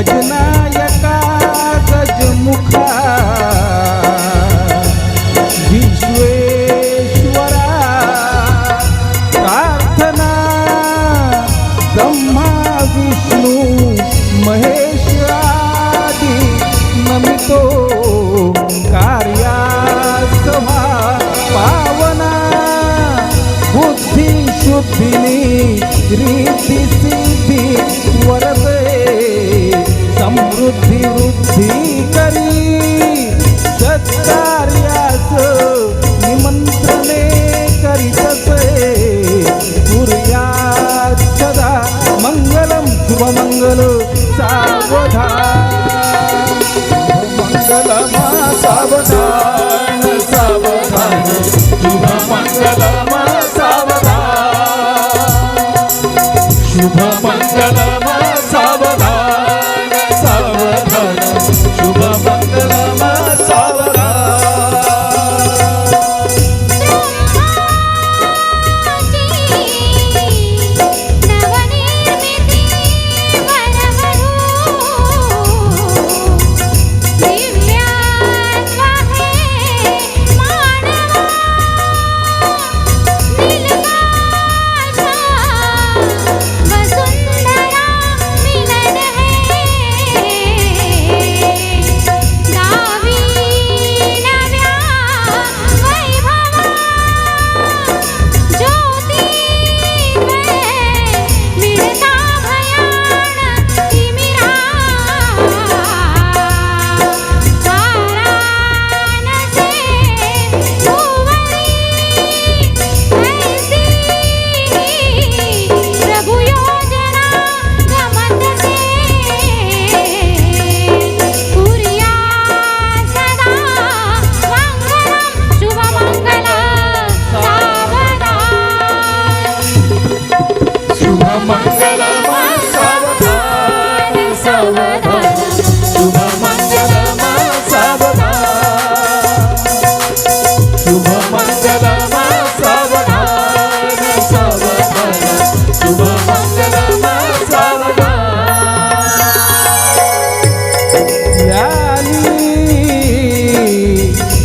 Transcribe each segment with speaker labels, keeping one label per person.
Speaker 1: गजनायका गजमुखा विश्वेश्वरा प्रार्थना ब्रह्मा विष्णू महेश आदि नमितो कार्यासभा पावना बुद्धि शुद्धिनी रीति सिद्धि वरदे समृद्धी वृद्धी करी सत्कार्यास निमंत्रणे करीतसे कुर्यात् सदा मंगलम शुभमंगल सावधान मंगलमा सावधान सावधान शुभमंगलमा सावधान शुभमंगलमा सावधान सावधान शुभमंगलमा सावधान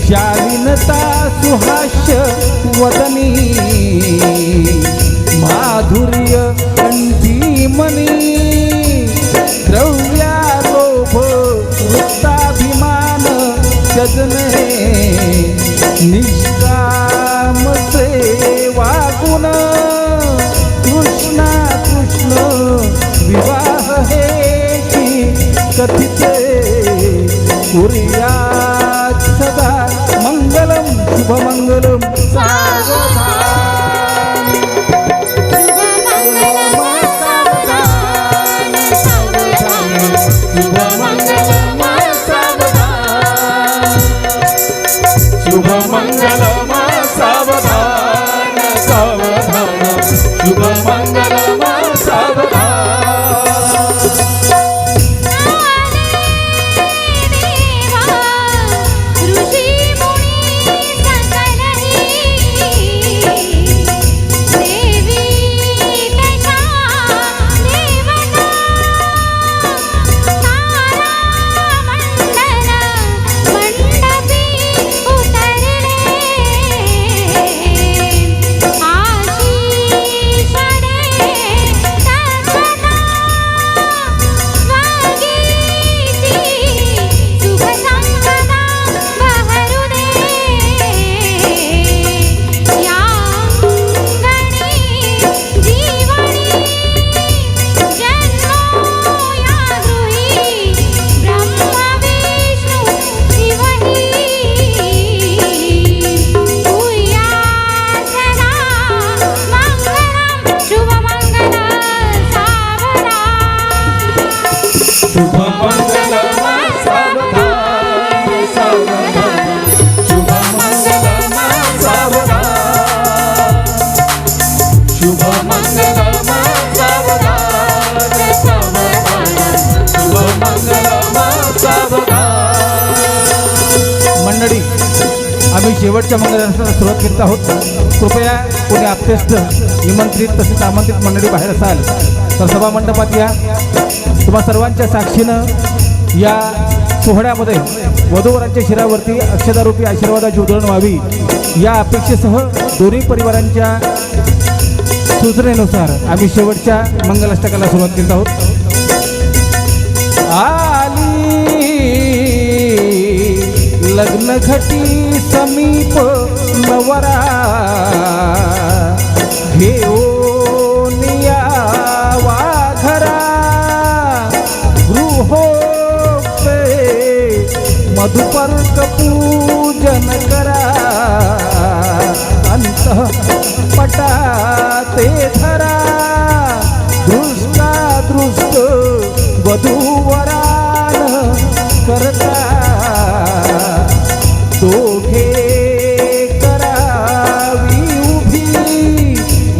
Speaker 1: शालीनता सुहास्य वदनी माधुर्य कंठीमणी द्रव्यालोभ वृत्ताभिमान त्यजने निष्काम सेवा गुण कृष्णा कृष्ण विवाह हे कथिते कुर्यात् सदा मंगलम शुभमंगलम सावधान शुभमंगलम सावधान शुभमंगलम सावधान सावधान शुभमंगलम सावधान आम्ही शेवटच्या मंगलाला सुरुवात करत आहोत. कृपया कोणी आप्तेष्ट निमंत्रित तसेच आमंत्रित मंडळी बाहेर असाल तर सभा मंडपात या. तुम्हा सर्वांच्या साक्षीनं या सोहळ्यामध्ये वधूवरांच्या शिरावरती अक्षदारूपी आशीर्वादाची उधळण व्हावी या अपेक्षेसह दोन्ही परिवारांच्या सूचनेनुसार आम्ही शेवटच्या मंगलाष्टकाला सुरुवात करत आहोत. आली लग्न घटी समीप नवरा घेऊन यावा घरा गृहोपे मधुपर्क पूजन करा अंतः पटाते धरा दृष्टादृष्ट वधूवरान करता दोघे करावी उभी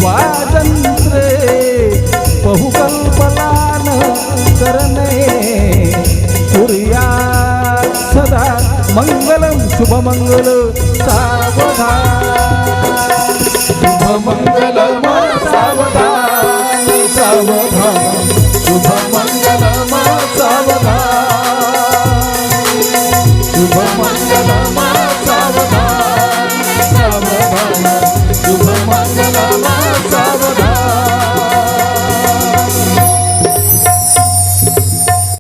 Speaker 1: वाजंत्रे बहुकल्पलान करणे कुर्यात् सदा मंगलम शुभमंगल सावधान.